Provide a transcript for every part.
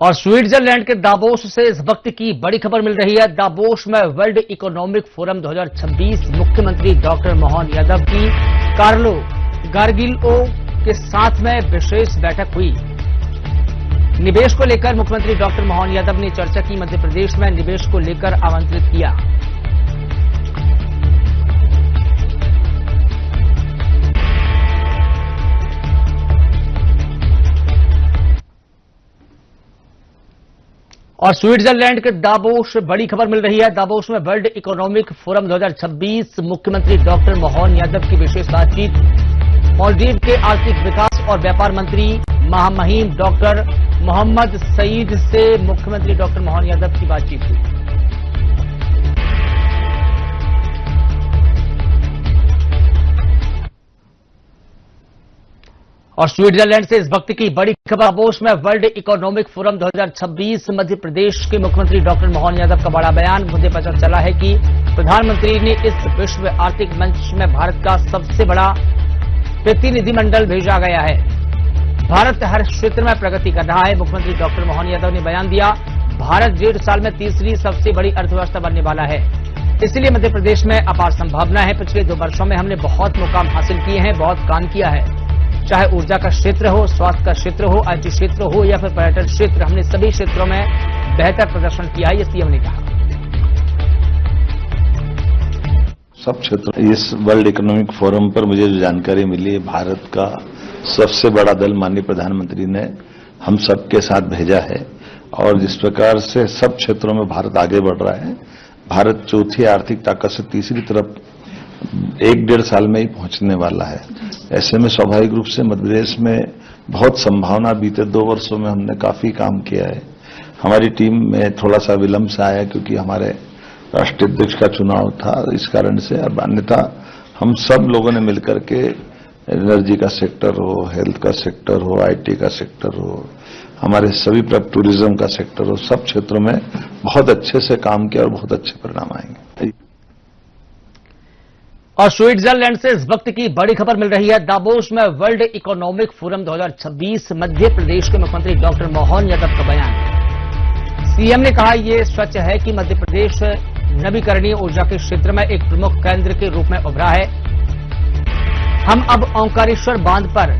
और स्विट्जरलैंड के दावोस से इस वक्त की बड़ी खबर मिल रही है। दावोस में वर्ल्ड इकोनॉमिक फोरम 2026 मुख्यमंत्री डॉक्टर मोहन यादव की कार्लो गार्गिलो के साथ में विशेष बैठक हुई। निवेश को लेकर मुख्यमंत्री डॉक्टर मोहन यादव ने चर्चा की। मध्य प्रदेश में निवेश को लेकर आमंत्रित किया। और स्विट्जरलैंड के दावोस से बड़ी खबर मिल रही है। दावोस में वर्ल्ड इकोनॉमिक फोरम 2026 मुख्यमंत्री डॉक्टर मोहन यादव की विशेष बातचीत। मालदीव के आर्थिक विकास और व्यापार मंत्री महामहिम डॉक्टर मोहम्मद सईद से मुख्यमंत्री डॉक्टर मोहन यादव की बातचीत हुई। और स्विट्जरलैंड से इस वक्त की बड़ी खबर। दावोस में world economic forum 2026 Madhya Pradesh के मुख्यमंत्री डॉक्टर मोहन यादव का बड़ा बयान। मुझे पता चला है कि प्रधानमंत्री ने इस विश्व आर्थिक मंच में भारत का सबसे बड़ा प्रतिनिधिमंडल भेजा गया है। भारत हर क्षेत्र में प्रगति कर रहा है। मुख्यमंत्री डॉक्टर मोहन यादव ने बयान दिया। भारत 1.5 साल में तीसरी सबसे बड़ी अर्थव्यवस्था बनने वाला है, इसलिए मध्य प्रदेश में अपार संभावना है। पिछले 2 वर्षों में हमने बहुत मुकाम हासिल किए हैं, बहुत काम किया है। चाहे ऊर्जा का क्षेत्र हो, स्वास्थ्य का क्षेत्र हो, आईटी क्षेत्र हो या फिर पर्यटन क्षेत्र, हमने सभी क्षेत्रों में बेहतर प्रदर्शन किया है, ये सीएम ने कहा। सब क्षेत्र इस वर्ल्ड इकोनॉमिक फोरम पर मुझे जो जानकारी मिली है, भारत का सबसे बड़ा दल माननीय प्रधानमंत्री ने हम सबके साथ भेजा है। और जिस प्रकार से सब क्षेत्रों में भारत आगे बढ़ रहा है, भारत चौथी आर्थिक ताकत से तीसरी तरफ 1-1.5 साल में ही पहुंचने वाला है। ऐसे में स्वाभाविक रूप से मध्य प्रदेश में बहुत संभावना। बीते 2 वर्षों में हमने काफी काम किया है। हमारी टीम में थोड़ा सा विलंब से आया क्योंकि हमारे राष्ट्रीय अध्यक्ष का चुनाव था, इस कारण से। और अन्यथा हम सब लोगों ने मिलकर के एनर्जी का सेक्टर हो, हेल्थ का सेक्टर हो, आईटी का सेक्टर हो, हमारे सभी टूरिज्म का सेक्टर हो, सब क्षेत्रों में बहुत अच्छे से काम किया और बहुत अच्छे परिणाम आएंगे। और स्विट्जरलैंड से इस वक्त की बड़ी खबर मिल रही है। दावोस में world economic forum 2026 Madhya Pradesh के मुख्यमंत्री डॉक्टर मोहन यादव का बयान। सीएम ने कहा, यह सच है कि मध्य प्रदेश नवीकरणीय ऊर्जा के क्षेत्र में एक प्रमुख केंद्र के रूप में उभरा है। हम अब ओंकारेश्वर बांध पर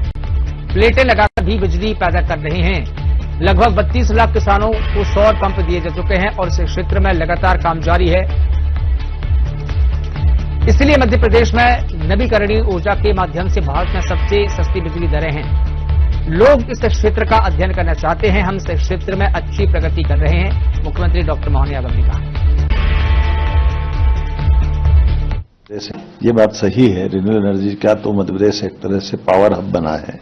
प्लेटें लगाकर भी बिजली पैदा कर रहे हैं। लगभग 32 लाख किसानों को सौर पंप दिए जा चुके हैं और इस क्षेत्र में लगातार काम जारी है। इसलिए मध्य प्रदेश में नवीकरणीय ऊर्जा के माध्यम से भारत में सबसे सस्ती बिजली दरें हैं। लोग इस क्षेत्र का अध्ययन करना चाहते हैं। हम इस क्षेत्र में अच्छी प्रगति कर रहे हैं, मुख्यमंत्री डॉक्टर मोहन यादव ने कहा। ये बात सही है। रिन्यूएबल एनर्जी का तो मध्य प्रदेश एक तरह से पावर हब बना है।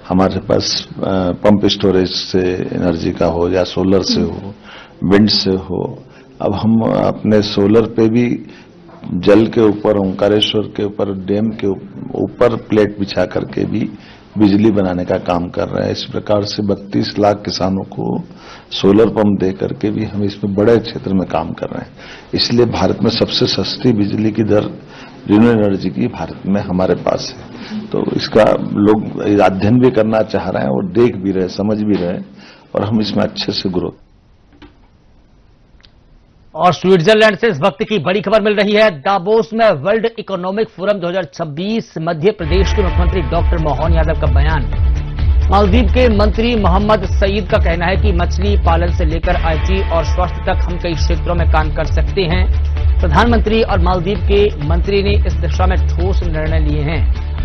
हमारे पास पंप स्टोरेज से एनर्जी का हो या सोलर से हो, विंड से हो। अब हम अपने सोलर पे भी जल के ऊपर, ओंकारेश्वर के ऊपर, डैम के ऊपर प्लेट बिछा करके भी बिजली बनाने का काम कर रहे हैं। इस प्रकार से 32 लाख किसानों को सोलर पंप दे करके भी हम इसमें बड़े क्षेत्र में काम कर रहे हैं। इसलिए भारत में सबसे सस्ती बिजली की दर रिन्यूएबल एनर्जी की भारत में हमारे पास है। तो इसका लोग अध्ययन भी करना चाह रहे हैं और देख भी रहे, समझ भी रहे, और हम इसमें अच्छे से ग्रोथ। और स्विट्जरलैंड से इस वक्त की बड़ी खबर मिल रही है। दावोस में world economic forum 2026 Madhya Pradesh के मुख्यमंत्री डॉक्टर मोहन यादव का बयान। मालदीव के मंत्री मोहम्मद सईद का कहना है कि मछली पालन से लेकर आईटी और स्वास्थ्य तक हम कई क्षेत्रों में काम कर सकते हैं। प्रधानमंत्री और मालदीव के मंत्री ने इस दिशा में ठोस निर्णय लिए हैं।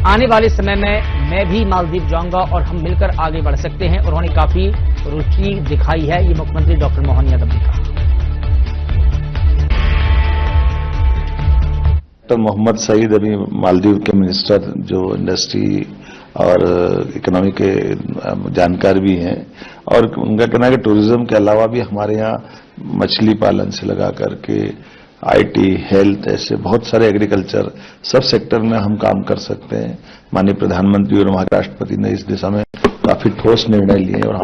आने वाले समय में मैं भी मालदीव जाऊंगा और हम मिलकर आगे बढ़ सकते हैं। उन्होंने काफी रुचि दिखाई है, ये मुख्यमंत्री डॉक्टर मोहन यादव ने कहा। डॉक्टर मोहम्मद सईद अभी मालदीव के मिनिस्टर जो इंडस्ट्री और इकोनॉमी के जानकार भी हैं, और उनका कहना है कि टूरिज्म के अलावा भी हमारे यहाँ मछली पालन से लगा करके आईटी, हेल्थ, ऐसे बहुत सारे एग्रीकल्चर, सब सेक्टर में हम काम कर सकते हैं। माननीय प्रधानमंत्री और वहां के राष्ट्रपति ने इस दिशा में काफी ठोस निर्णय लिए और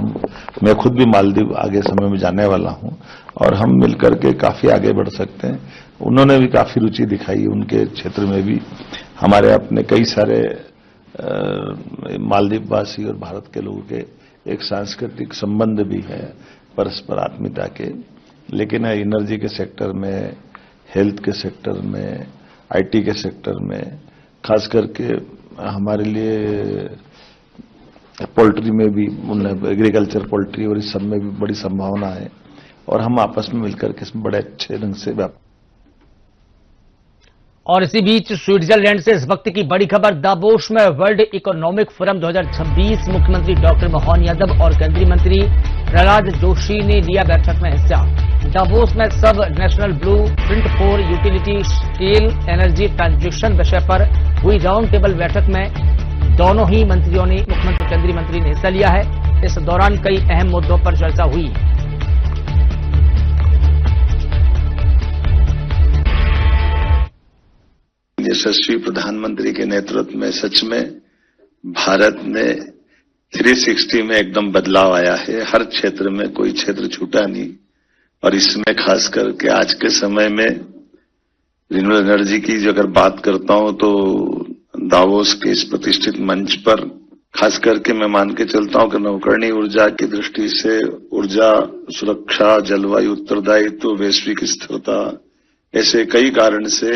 मैं खुद भी मालदीव आगे समय में जाने वाला हूं और हम मिलकर के काफी आगे बढ़ सकते हैं। उन्होंने भी काफी रुचि दिखाई, उनके क्षेत्र में भी हमारे अपने कई सारे मालदीव वासी और भारत के लोगों के एक सांस्कृतिक संबंध भी है, परस्पर आत्मीयता के, लेकिन एनर्जी के सेक्टर में, हेल्थ के सेक्टर में, आईटी के सेक्टर में, खास करके हमारे लिए पोल्ट्री में भी, एग्रीकल्चर पोल्ट्री और इस सब में भी बड़ी संभावना है और हम आपस में मिलकर के इसमें बड़े अच्छे ढंग से और इसी बीच स्विट्जरलैंड से इस वक्त की बड़ी खबर, दावोस में वर्ल्ड इकोनॉमिक फोरम 2026 मुख्यमंत्री डॉक्टर मोहन यादव और केंद्रीय मंत्री प्रहलाद जोशी ने लिया बैठक में हिस्सा। दावोस में सब national blue print for utility scale energy transition विषय पर हुई राउंड टेबल बैठक में दोनों ही मंत्रियों ने, मुख्यमंत्री केंद्रीय मंत्री ने हिस्सा लिया है। इस दौरान कई अहम मुद्दों पर चर्चा हुई। यशस्वी प्रधानमंत्री के नेतृत्व में सच में भारत में 360 में एकदम बदलाव आया है। हर क्षेत्र में कोई क्षेत्र छूटा नहीं और इसमें खास करके आज के समय में रिन्यूएबल एनर्जी की जो अगर बात करता हूं तो दावोस के इस प्रतिष्ठित मंच पर खास करके मैं मान के चलता हूं कि नवकरणीय ऊर्जा की दृष्टि से ऊर्जा सुरक्षा, जलवायु उत्तरदायित्व, वैश्विक स्थिरता, ऐसे कई कारण से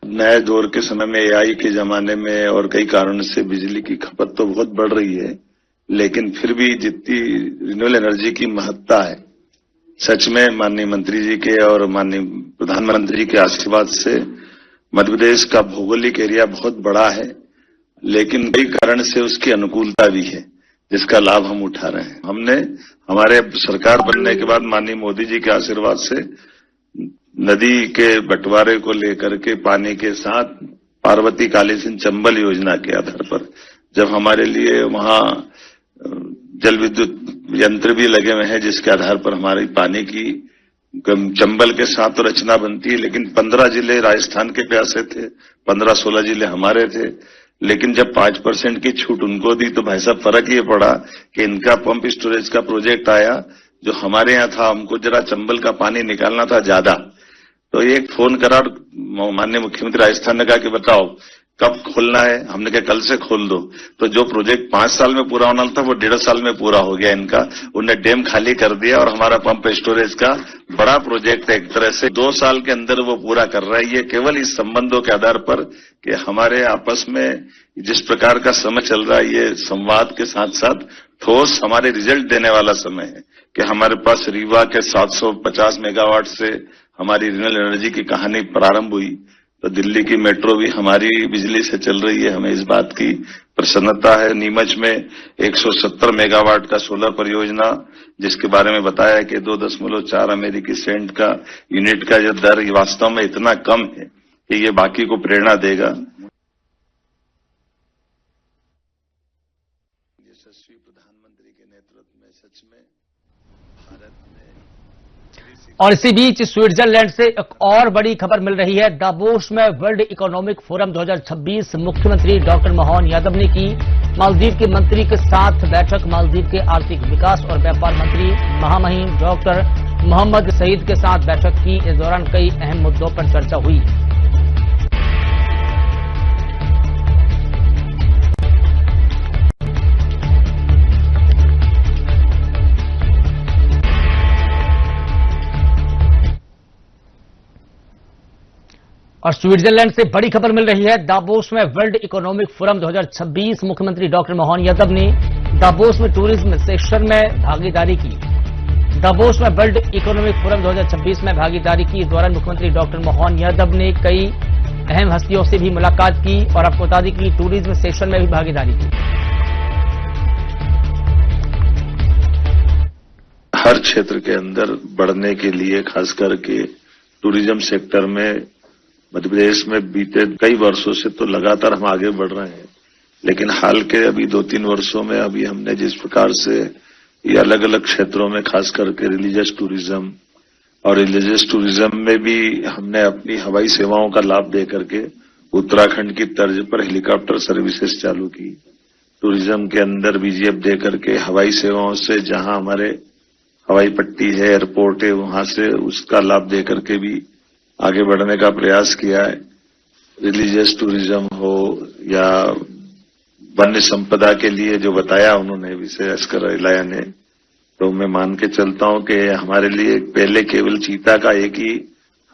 नए दौर के समय में एआई के जमाने में और कई कारण से बिजली की खपत तो बहुत बढ़ रही है, लेकिन फिर भी जितनी रिन्यूएबल एनर्जी की महत्ता है, सच में माननीय मंत्री जी के और माननीय प्रधानमंत्री जी के आशीर्वाद से मध्य प्रदेश का भौगोलिक एरिया बहुत बड़ा है, लेकिन कई कारण से उसकी अनुकूलता भी है, जिसका लाभ हम उठा रहे हैं। हमने हमारे सरकार बनने के बाद माननीय मोदी जी के आशीर्वाद से नदी के बंटवारे को लेकर के पानी के साथ पार्वती कालीसिंध चंबल योजना के आधार पर जब हमारे लिए वहां जल विद्युत यंत्र भी लगे हुए हैं, जिसके आधार पर हमारी पानी की चंबल के साथ तो रचना बनती है, लेकिन 15 जिले राजस्थान के प्यासे थे, 15-16 जिले हमारे थे, लेकिन जब 5% की छूट उनको दी तो भाई साहब फर्क ये पड़ा कि इनका पंप स्टोरेज का प्रोजेक्ट आया, जो हमारे यहाँ था, हमको जरा चंबल का पानी निकालना था ज्यादा, तो एक फोन करा माननीय मुख्यमंत्री राजस्थान ने कहा कि बताओ कब खोलना है। हमने कहा कल से खोल दो। तो जो प्रोजेक्ट 5 साल में पूरा होना था वो 1.5 साल में पूरा हो गया इनका। उन्हें डैम खाली कर दिया और हमारा पंप स्टोरेज का बड़ा प्रोजेक्ट है, एक तरह से 2 साल के अंदर वो पूरा कर रहा है। ये केवल इस संबंधों के आधार पर कि हमारे आपस में जिस प्रकार का समय चल रहा है, ये संवाद के साथ साथ ठोस हमारे रिजल्ट देने वाला समय है कि हमारे पास रीवा के 750 मेगावाट से हमारी रिन्यूएबल एनर्जी की कहानी प्रारंभ हुई, तो दिल्ली की मेट्रो भी हमारी बिजली से चल रही है, हमें इस बात की प्रसन्नता है। नीमच में 170 मेगावाट का सोलर परियोजना, जिसके बारे में बताया कि 2.4 अमेरिकी सेंट का यूनिट का जो दर वास्तव में इतना कम है कि ये बाकी को प्रेरणा देगा। यशस्वी प्रधानमंत्री के नेतृत्व में सच में भारत ने। और इसी बीच स्विट्जरलैंड से एक और बड़ी खबर मिल रही है। दावोस में वर्ल्ड इकोनॉमिक फोरम 2026 मुख्यमंत्री डॉक्टर मोहन यादव ने की मालदीव के मंत्री के साथ बैठक। मालदीव के आर्थिक विकास और व्यापार मंत्री महामहिम डॉक्टर मोहम्मद सईद के साथ बैठक की। इस दौरान कई अहम मुद्दों पर चर्चा हुई। और स्विट्जरलैंड से बड़ी खबर मिल रही है। दावोस में वर्ल्ड इकोनॉमिक फोरम 2026 मुख्यमंत्री डॉक्टर मोहन यादव ने दावोस में टूरिज्म सेक्शन में भागीदारी की। दावोस में वर्ल्ड इकोनॉमिक फोरम 2026 में भागीदारी की। इस दौरान मुख्यमंत्री डॉक्टर मोहन यादव ने कई अहम हस्तियों से भी मुलाकात की और आपको बता दें कि टूरिज्म सेक्शन में भी भागीदारी की। हर क्षेत्र के अंदर बढ़ने के लिए, खास करके टूरिज्म सेक्टर में मध्य प्रदेश में बीते कई वर्षों से तो लगातार हम आगे बढ़ रहे हैं, लेकिन हाल के अभी 2-3 वर्षों में अभी हमने जिस प्रकार से ये अलग अलग क्षेत्रों में, खास करके रिलीजियस टूरिज्म और रिलीजियस टूरिज्म में भी हमने अपनी हवाई सेवाओं का लाभ दे करके उत्तराखंड की तर्ज पर हेलीकॉप्टर सर्विसेज चालू की। टूरिज्म के अंदर बीजीएफ दे करके हवाई सेवाओं से जहां हमारे हवाई पट्टी है, एयरपोर्ट है, वहां से उसका लाभ दे करके भी आगे बढ़ने का प्रयास किया है। रिलीजियस टूरिज्म हो या वन्य संपदा के लिए जो बताया उन्होंने विशेषकर इलाया ने, तो मैं मान के चलता हूं कि हमारे लिए पहले केवल चीता का एक ही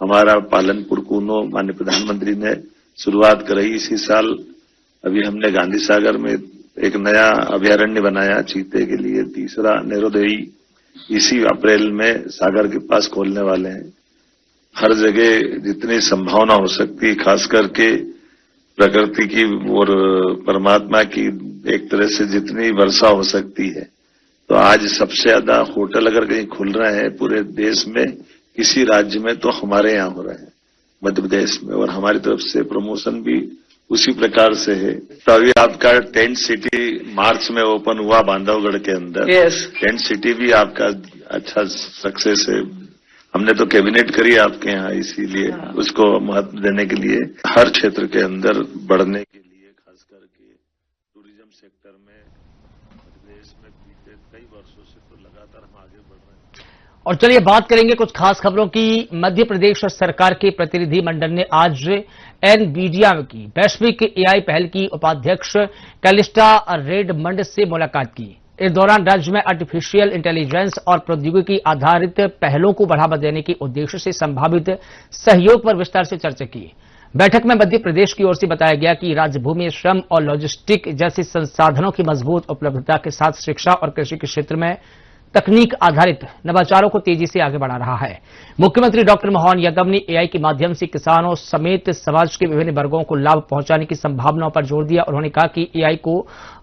हमारा पालनपुर कूनो माननीय प्रधानमंत्री ने शुरुआत कराई इसी साल। अभी हमने गांधी सागर में एक नया अभयारण्य बनाया चीते के लिए, तीसरा नैरोदेई इसी अप्रैल में सागर के पास खोलने वाले हैं। हर जगह जितनी संभावना हो सकती है, खास करके प्रकृति की और परमात्मा की एक तरह से जितनी वर्षा हो सकती है, तो आज सबसे ज्यादा होटल अगर कहीं खुल रहे हैं पूरे देश में किसी राज्य में तो हमारे यहाँ हो रहे हैं मध्य प्रदेश में, और हमारी तरफ से प्रमोशन भी उसी प्रकार से है। तो अभी आपका टेंट सिटी मार्च में ओपन हुआ बांधवगढ़ के अंदर। टेंट सिटी भी आपका अच्छा सक्सेस है। हमने तो कैबिनेट करी आपके यहाँ, इसीलिए उसको महत्व देने के लिए हर क्षेत्र के अंदर बढ़ने के लिए, खास करके टूरिज्म सेक्टर में देश में बीते कई वर्षों से तो लगातार हम आगे बढ़ रहे हैं। और चलिए बात करेंगे कुछ खास खबरों की। मध्य प्रदेश सरकार के प्रतिनिधि मंडल ने आज एनवीडिया की वैश्विक एआई पहल की उपाध्यक्ष कैलिस्टा रेडमंड से मुलाकात की। इस दौरान राज्य में आर्टिफिशियल इंटेलिजेंस और प्रौद्योगिकी आधारित पहलों को बढ़ावा देने के उद्देश्य से संभावित सहयोग पर विस्तार से चर्चा की। बैठक में मध्य प्रदेश की ओर से बताया गया कि राज्य भूमि, श्रम और लॉजिस्टिक जैसे संसाधनों की मजबूत उपलब्धता के साथ शिक्षा और कृषि के क्षेत्र में तकनीक आधारित नवाचारों को तेजी से आगे बढ़ा रहा है। मुख्यमंत्री डॉक्टर मोहन यादव ने एआई के माध्यम से किसानों समेत समाज के विभिन्न वर्गों को लाभ पहुंचाने की संभावनाओं पर जोर दिया। उन्होंने कहा कि एआई को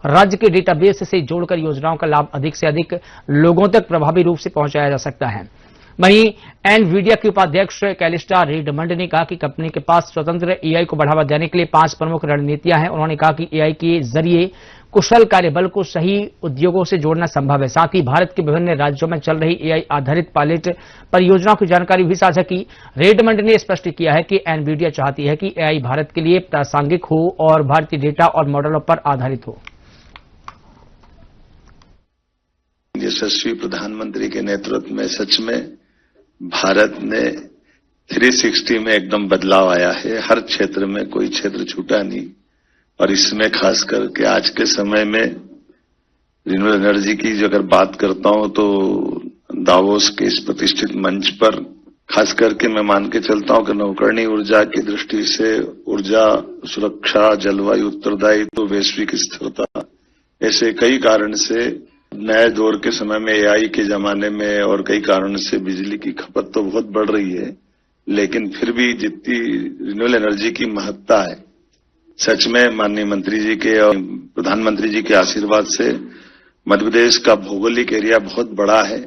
राज्य के डेटाबेस से जोड़कर योजनाओं का लाभ अधिक से अधिक लोगों तक प्रभावी रूप से पहुंचाया जा सकता है। वहीं एनवीडिया के उपाध्यक्ष कैलिस्टा रेडमंड ने कहा कि कंपनी के पास स्वतंत्र एआई को बढ़ावा देने के लिए 5 प्रमुख रणनीतियां हैं। उन्होंने कहा कि एआई के जरिए कुशल कार्यबल को सही उद्योगों से जोड़ना संभव है। साथ ही भारत के विभिन्न राज्यों में चल रही एआई आधारित पायलट परियोजनाओं की जानकारी भी साझा की। रेडमंड ने स्पष्ट किया है कि एनवीडिया चाहती है कि एआई भारत के लिए प्रासंगिक हो और भारतीय डेटा और मॉडलों पर आधारित हो। यशस्वी प्रधानमंत्री के नेतृत्व में सच में भारत ने 360 में एकदम बदलाव आया है। हर क्षेत्र में कोई क्षेत्र छूटा नहीं, और इसमें खास करके आज के समय में रिन्यूएबल एनर्जी की जो अगर बात करता हूं तो दावोस के इस प्रतिष्ठित मंच पर खास करके मैं मान के चलता हूं कि नवकरणीय ऊर्जा की दृष्टि से ऊर्जा सुरक्षा, जलवायु उत्तरदायित्व, वैश्विक स्थिरता, ऐसे कई कारण से नए दौर के समय में एआई के जमाने में और कई कारण से बिजली की खपत तो बहुत बढ़ रही है, लेकिन फिर भी जितनी रिन्यूएबल एनर्जी की महत्ता है, सच में माननीय मंत्री जी के और प्रधानमंत्री जी के आशीर्वाद से मध्य प्रदेश का भौगोलिक एरिया बहुत बड़ा है,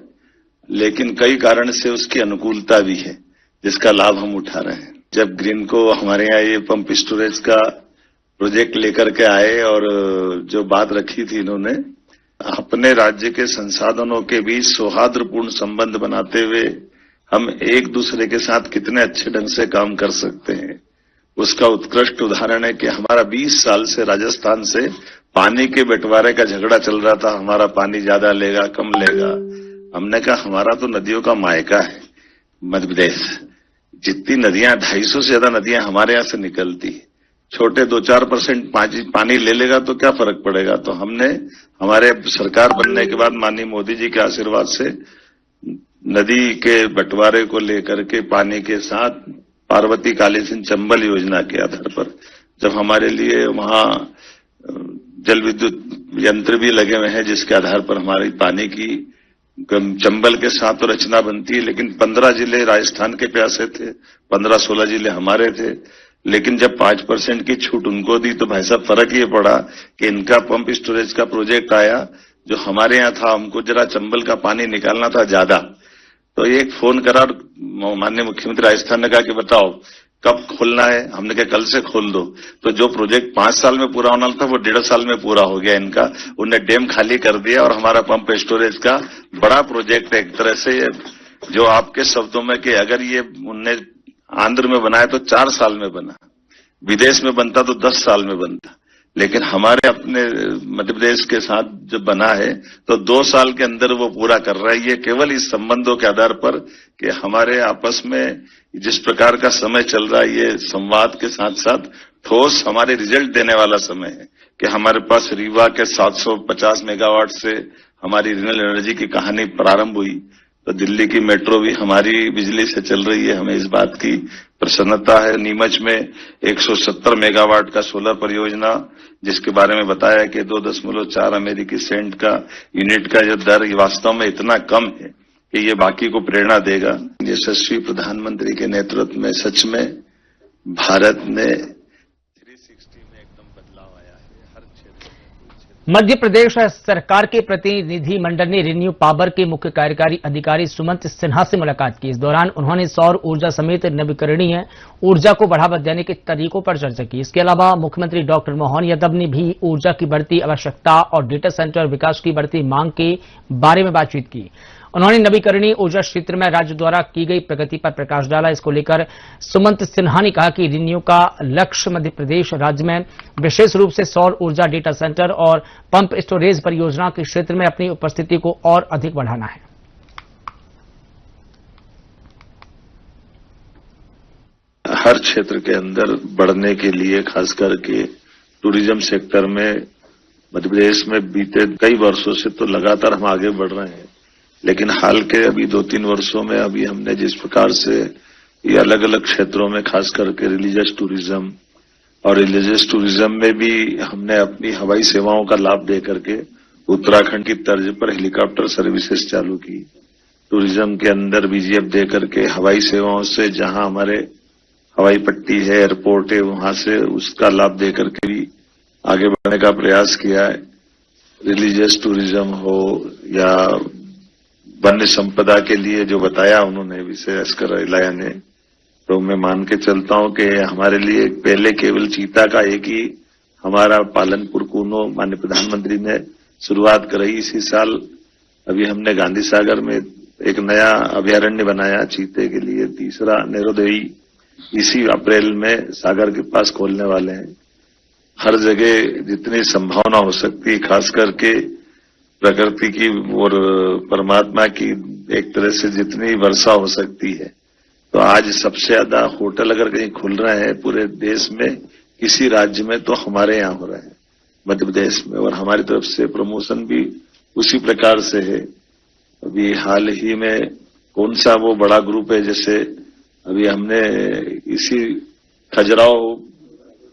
लेकिन कई कारण से उसकी अनुकूलता भी है जिसका लाभ हम उठा रहे हैं। जब ग्रीन को हमारे यहाँ ये पंप स्टोरेज का प्रोजेक्ट लेकर के आए और जो बात रखी थी इन्होंने, अपने राज्य के संसाधनों के बीच सौहार्दपूर्ण संबंध बनाते हुए हम एक दूसरे के साथ कितने अच्छे ढंग से काम कर सकते हैं, उसका उत्कृष्ट उदाहरण है कि हमारा 20 साल से राजस्थान से पानी के बंटवारे का झगड़ा चल रहा था। हमारा पानी ज्यादा लेगा, कम लेगा। हमने कहा हमारा तो नदियों का मायका है मध्य प्रदेश। जितनी नदियां, 250 से ज्यादा नदियां हमारे यहाँ से निकलती है। छोटे 2-4% पानी ले लेगा तो क्या फर्क पड़ेगा। तो हमने हमारे सरकार बनने के बाद माननीय मोदी जी के आशीर्वाद से नदी के बंटवारे को लेकर के पानी के साथ पार्वती कालीसिंध चंबल योजना के आधार पर जब हमारे लिए वहां जल विद्युत यंत्र भी लगे हुए हैं, जिसके आधार पर हमारी पानी की चंबल के साथ तो रचना बनती है, लेकिन 15 जिले राजस्थान के प्यासे थे, 15-16 जिले हमारे थे। लेकिन जब 5% की छूट उनको दी तो भाई साहब फर्क ये पड़ा कि इनका पंप स्टोरेज का प्रोजेक्ट आया, जो हमारे यहाँ था हमको जरा चंबल का पानी निकालना था ज्यादा। तो एक फोन करा माननीय मुख्यमंत्री राजस्थान ने कहा कि बताओ कब खोलना है। हमने कहा कल से खोल दो। तो जो प्रोजेक्ट 5 साल में पूरा होना था वो 1.5 साल में पूरा हो गया इनका। उन्हें डैम खाली कर दिया और हमारा पंप स्टोरेज का बड़ा प्रोजेक्ट एक तरह से जो आपके शब्दों में कि अगर ये उनने आंध्र में बनाया तो 4 साल में बना, विदेश में बनता तो 10 साल में बनता, लेकिन हमारे अपने मध्य प्रदेश के साथ जब बना है तो 2 साल के अंदर वो पूरा कर रहा है। ये केवल इस संबंधों के आधार पर कि हमारे आपस में जिस प्रकार का समय चल रहा है, ये संवाद के साथ साथ ठोस हमारे रिजल्ट देने वाला समय है कि हमारे पास रीवा के 750 मेगावाट से हमारी रिन्यूएबल एनर्जी की कहानी प्रारंभ हुई तो दिल्ली की मेट्रो भी हमारी बिजली से चल रही है। हमें इस बात की प्रसन्नता है। नीमच में 170 मेगावाट का सोलर परियोजना, जिसके बारे में बताया कि 2.4 अमेरिकी सेंट का यूनिट का जो दर वास्तव में इतना कम है कि ये बाकी को प्रेरणा देगा। यशस्वी प्रधानमंत्री के नेतृत्व में सच में भारत ने 360 में एकदम बदलाव आया है। हर क्षेत्र में मध्य प्रदेश सरकार के प्रतिनिधि मंडल ने रिन्यू पावर के मुख्य कार्यकारी अधिकारी सुमंत सिन्हा से मुलाकात की। इस दौरान उन्होंने सौर ऊर्जा समेत नवीकरणीय ऊर्जा को बढ़ावा देने के तरीकों पर चर्चा की। इसके अलावा मुख्यमंत्री डॉक्टर मोहन यादव ने भी ऊर्जा की बढ़ती आवश्यकता और डेटा सेंटर विकास की बढ़ती मांग के बारे में बातचीत की। उन्होंने नवीकरणीय ऊर्जा क्षेत्र में राज्य द्वारा की गई प्रगति पर प्रकाश डाला। इसको लेकर सुमंत सिन्हा ने कहा कि रिन्यू का लक्ष्य मध्य प्रदेश राज्य में विशेष रूप से सौर ऊर्जा, डेटा सेंटर और पंप स्टोरेज परियोजना के क्षेत्र में अपनी उपस्थिति को और अधिक बढ़ाना है। हर क्षेत्र के अंदर बढ़ने के लिए, खास करके टूरिज्म सेक्टर में मध्य प्रदेश में बीते कई वर्षों से तो लगातार हम आगे बढ़ रहे हैं, लेकिन हाल के अभी 2-3 वर्षों में अभी हमने जिस प्रकार से ये अलग अलग क्षेत्रों में, खास करके रिलीजियस टूरिज्म और रिलीजियस टूरिज्म में भी हमने अपनी हवाई सेवाओं का लाभ दे करके उत्तराखंड की तर्ज पर हेलीकॉप्टर सर्विसेज चालू की। टूरिज्म के अंदर बीजीएफ दे करके हवाई सेवाओं से जहां हमारे हवाई पट्टी है, एयरपोर्ट है, वहां से उसका लाभ दे करके भी आगे बढ़ने का प्रयास किया है। रिलीजियस टूरिज्म हो या वन्य संपदा के लिए जो बताया उन्होंने विषय अस्कर इलाया ने, तो मैं मान के चलता हूं कि हमारे लिए पहले केवल चीता का एक ही हमारा पालनपुर कूनो माननीय प्रधानमंत्री ने शुरुआत कराई। इसी साल अभी हमने गांधी सागर में एक नया अभयारण्य बनाया चीते के लिए। तीसरा नैरोदेई इसी अप्रैल में सागर के पास खोलने वाले हैं। हर जगह जितनी संभावना हो सकती है, खास करके प्रकृति की और परमात्मा की एक तरह से जितनी वर्षा हो सकती है, तो आज सबसे ज्यादा होटल अगर कहीं खुल रहे हैं पूरे देश में किसी राज्य में तो हमारे यहाँ हो रहे हैं मध्य प्रदेश में, और हमारी तरफ से प्रमोशन भी उसी प्रकार से है। अभी हाल ही में कौन सा वो बड़ा ग्रुप है, जैसे अभी हमने इसी खजुराहो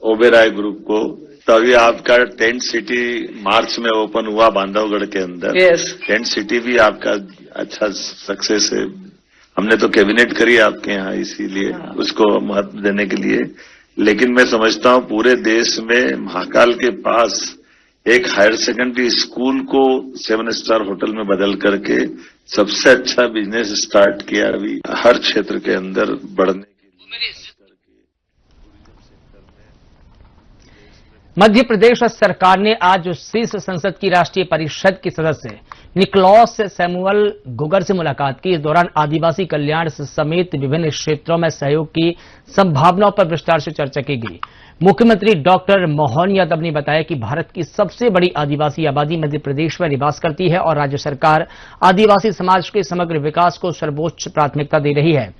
ओबेराय ग्रुप को, तो अभी आपका टेंट सिटी मार्च में ओपन हुआ बांधवगढ़ के अंदर। टेंट सिटी भी आपका अच्छा सक्सेस है। हमने तो कैबिनेट करी आपके यहाँ इसीलिए उसको महत्व देने के लिए। लेकिन मैं समझता हूँ पूरे देश में महाकाल के पास एक हायर सेकेंडरी स्कूल को 7 स्टार होटल में बदल करके सबसे अच्छा बिजनेस स्टार्ट किया अभी हर क्षेत्र के अंदर बढ़ने। मध्य प्रदेश सरकार ने आज स्विस संसद की राष्ट्रीय परिषद के सदस्य निकोलस सैमुअल गुगर से मुलाकात की। इस दौरान आदिवासी कल्याण समेत विभिन्न क्षेत्रों में सहयोग की संभावनाओं पर विस्तार से चर्चा की गई। मुख्यमंत्री डॉक्टर मोहन यादव ने बताया कि भारत की सबसे बड़ी आदिवासी आबादी मध्य प्रदेश में निवास करती है और राज्य सरकार आदिवासी समाज के समग्र विकास को सर्वोच्च प्राथमिकता दे रही है।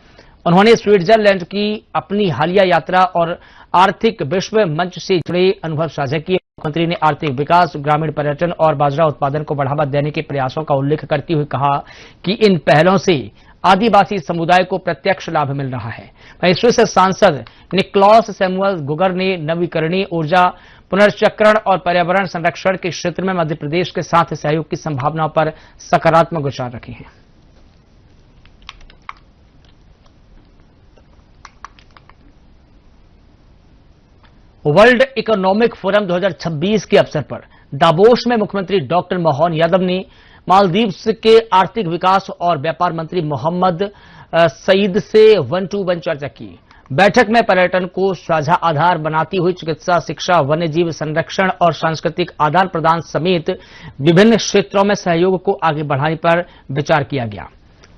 उन्होंने स्विट्जरलैंड की अपनी हालिया यात्रा और आर्थिक विश्व मंच से जुड़े अनुभव साझा किए। मुख्यमंत्री ने आर्थिक विकास, ग्रामीण पर्यटन और बाजरा उत्पादन को बढ़ावा देने के प्रयासों का उल्लेख करते हुए कहा कि इन पहलों से आदिवासी समुदाय को प्रत्यक्ष लाभ मिल रहा है। वहीं स्विस सांसद निकोलस सैमुअल गुगर ने नवीकरणीय ऊर्जा, पुनर्चक्रण और पर्यावरण संरक्षण के क्षेत्र में मध्य प्रदेश के साथ सहयोग की संभावनाओं पर सकारात्मक विचार रखे हैं। वर्ल्ड इकोनॉमिक फोरम 2026 के अवसर पर दावोस में मुख्यमंत्री डॉक्टर मोहन यादव ने मालदीव्स के आर्थिक विकास और व्यापार मंत्री मोहम्मद सईद से 1-to-1 चर्चा की। बैठक में पर्यटन को साझा आधार बनाती हुई चिकित्सा, शिक्षा, वन्यजीव संरक्षण और सांस्कृतिक आदान प्रदान समेत विभिन्न क्षेत्रों में सहयोग को आगे बढ़ाने पर विचार किया गया।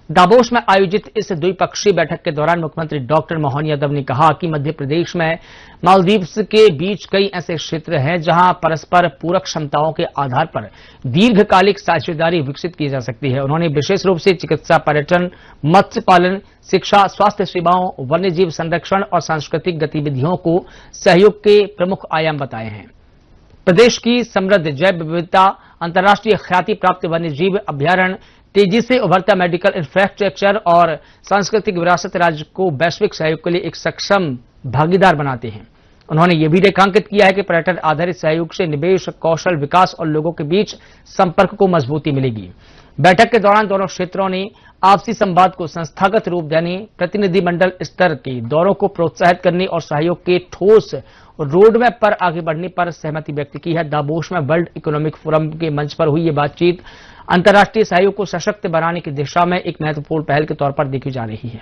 दावोस में आयोजित इस द्विपक्षीय बैठक के दौरान मुख्यमंत्री डॉक्टर मोहन यादव ने कहा कि मध्य प्रदेश में मालदीव्स के बीच कई ऐसे क्षेत्र हैं जहां परस्पर पूरक क्षमताओं के आधार पर दीर्घकालिक साझेदारी विकसित की जा सकती है। उन्होंने विशेष रूप से चिकित्सा, पर्यटन, मत्स्य पालन, शिक्षा, स्वास्थ्य सेवाओं, वन्यजीव संरक्षण और सांस्कृतिक गतिविधियों को सहयोग के प्रमुख आयाम बताए हैं। प्रदेश की समृद्ध जैव विविधता, अंतर्राष्ट्रीय ख्याति प्राप्त वन्यजीव अभ्यारण्य, तेजी से उभरता मेडिकल इंफ्रास्ट्रक्चर और सांस्कृतिक विरासत राज्य को वैश्विक सहयोग के लिए एक सक्षम भागीदार बनाते हैं। उन्होंने ये भी रेखांकित किया है कि पर्यटन आधारित सहयोग से निवेश, कौशल विकास और लोगों के बीच संपर्क को मजबूती मिलेगी। बैठक के दौरान दोनों क्षेत्रों ने आपसी संवाद को संस्थागत रूप देने, प्रतिनिधिमंडल स्तर के दौरों को प्रोत्साहित करने और सहयोग के ठोस रोडमैप पर आगे बढ़ने पर सहमति व्यक्त की है। दावोस में वर्ल्ड इकोनॉमिक फोरम के मंच पर हुई ये बातचीत अंतर्राष्ट्रीय सहयोग को सशक्त बनाने की दिशा में एक महत्वपूर्ण पहल के तौर पर देखी जा रही है।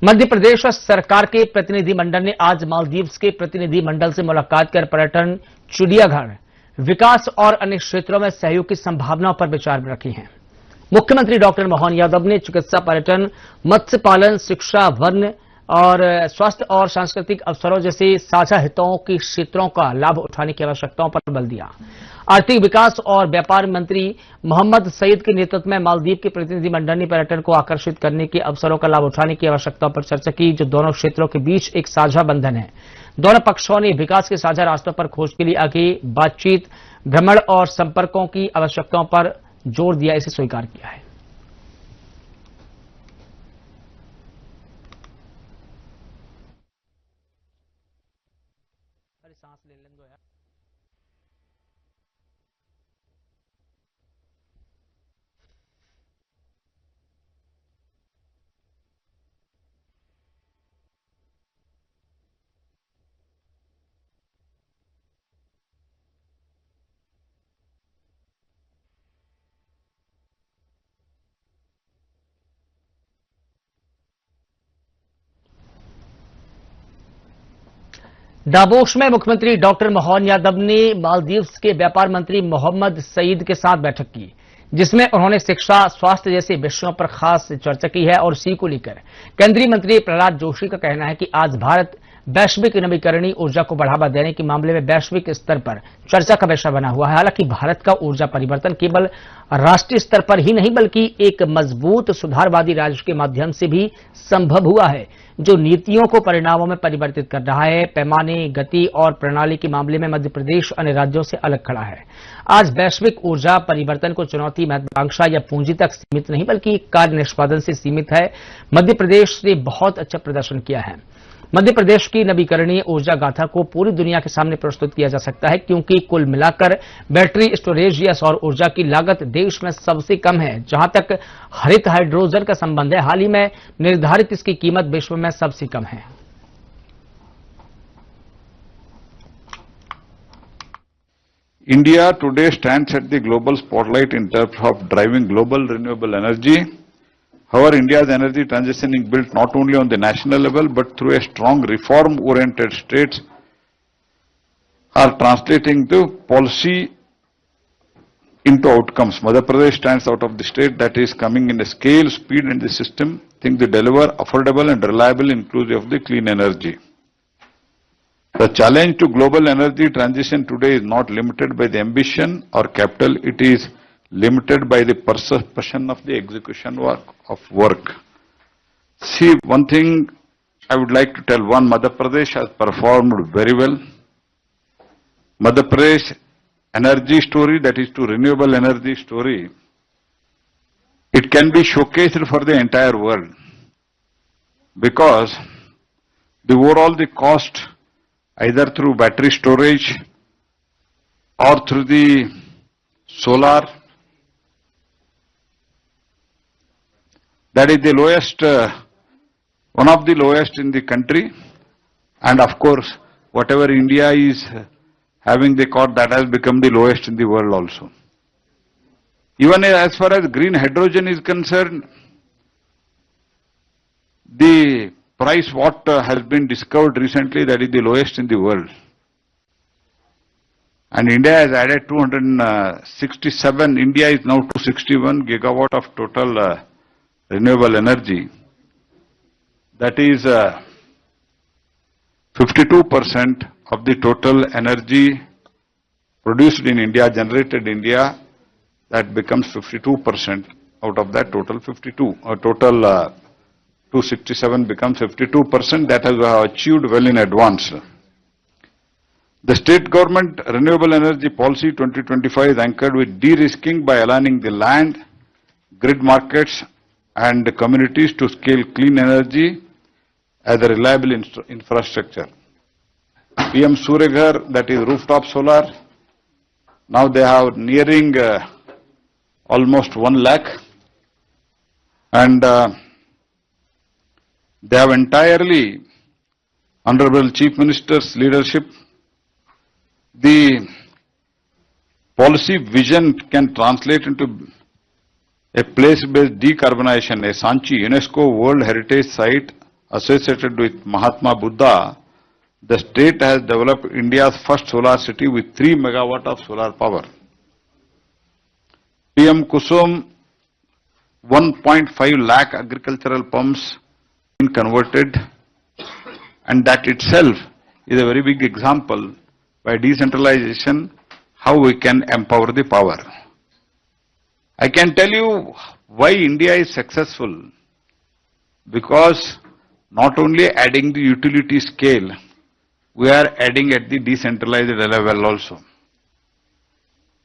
मध्य प्रदेश सरकार के प्रतिनिधिमंडल ने आज मालदीव्स के प्रतिनिधिमंडल से मुलाकात कर पर्यटन, चिड़ियाघर, विकास और अन्य क्षेत्रों में सहयोग की संभावनाओं पर विचार रखी है। मुख्यमंत्री डॉक्टर मोहन यादव ने चिकित्सा, पर्यटन, मत्स्य पालन, शिक्षा, वन और स्वास्थ्य और सांस्कृतिक अवसरों जैसे साझा हितों के क्षेत्रों का लाभ उठाने की आवश्यकताओं पर बल दिया। आर्थिक विकास और व्यापार मंत्री मोहम्मद सईद के नेतृत्व में मालदीव के प्रतिनिधिमंडल ने पर्यटन को आकर्षित करने के अवसरों का लाभ उठाने की आवश्यकताओं पर चर्चा की, जो दोनों क्षेत्रों के बीच एक साझा बंधन है। दोनों पक्षों ने विकास के साझा रास्तों पर खोज के लिए आगे बातचीत, भ्रमण और संपर्कों की आवश्यकताओं पर जोर दिया, इसे स्वीकार किया है। सांस ले लें दो यार। दावोस में मुख्यमंत्री डॉक्टर मोहन यादव ने मालदीव्स के व्यापार मंत्री मोहम्मद सईद के साथ बैठक की, जिसमें उन्होंने शिक्षा, स्वास्थ्य जैसे विषयों पर खास चर्चा की है और इसी को लेकर केंद्रीय मंत्री प्रहलाद जोशी का कहना है कि आज भारत वैश्विक नवीकरणीय ऊर्जा को बढ़ावा देने के मामले में वैश्विक स्तर पर चर्चा का विषय बना हुआ है। हालांकि भारत का ऊर्जा परिवर्तन केवल राष्ट्रीय स्तर पर ही नहीं बल्कि एक मजबूत सुधारवादी राज्य के माध्यम से भी संभव हुआ है, जो नीतियों को परिणामों में परिवर्तित कर रहा है। पैमाने, गति और प्रणाली के मामले में मध्य प्रदेश अन्य राज्यों से अलग खड़ा है। आज वैश्विक ऊर्जा परिवर्तन को चुनौती महत्वाकांक्षा या पूंजी तक सीमित नहीं बल्कि कार्य निष्पादन से सीमित है। मध्य प्रदेश ने बहुत अच्छा प्रदर्शन किया है। मध्य प्रदेश की नवीकरणीय ऊर्जा गाथा को पूरी दुनिया के सामने प्रस्तुत किया जा सकता है, क्योंकि कुल मिलाकर बैटरी स्टोरेज या सौर ऊर्जा की लागत देश में सबसे कम है। जहां तक हरित हाइड्रोजन का संबंध है, हाल ही में निर्धारित इसकी कीमत विश्व में सबसे कम है। India today stands at the global spotlight in terms of driving global renewable energy. However, India's energy transition is built not only on the national level but through a strong reform-oriented states are translating the policy into outcomes. Madhya Pradesh stands out of the state that is coming in the scale, speed and the system, things they deliver affordable and reliable inclusive of the clean energy. The challenge to global energy transition today is not limited by the ambition or capital, it is limited by the perception of the execution of work. See, one thing I would like to tell, one, Madhya Pradesh has performed very well. Madhya Pradesh energy story, that is to renewable energy story, it can be showcased for the entire world, because the overall the cost either through battery storage or through the solar, that is the lowest, one of the lowest in the country, and of course whatever India is having the cost, that has become the lowest in the world also. Even as far as green hydrogen is concerned, the price what has been discovered recently, that is the lowest in the world. And India has added 267, India is now 261 gigawatt of total renewable energy. That is 52% of the total energy produced in India, generated in India, that becomes 52% out of that total 52, total to 67 becomes 52%. That has we have achieved well in advance. The state government renewable energy policy 2025 is anchored with de-risking by aligning the land, grid markets and the communities to scale clean energy as a reliable infrastructure. PM Surya Ghar, that is rooftop solar, now they have nearing almost 1 lakh, and they have entirely, Honorable Chief Minister's leadership, the policy vision can translate into a place-based decarbonization. A Sanchi UNESCO World Heritage Site associated with Mahatma Buddha, the state has developed India's first solar city with 3 megawatt of solar power. PM Kusum, 1.5 lakh agricultural pumps been converted, and that itself is a very big example by decentralization how we can empower the power. I can tell you why India is successful, because not only adding the utility scale, we are adding at the decentralized level also.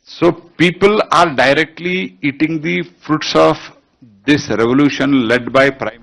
So people are directly eating the fruits of this revolution led by Prime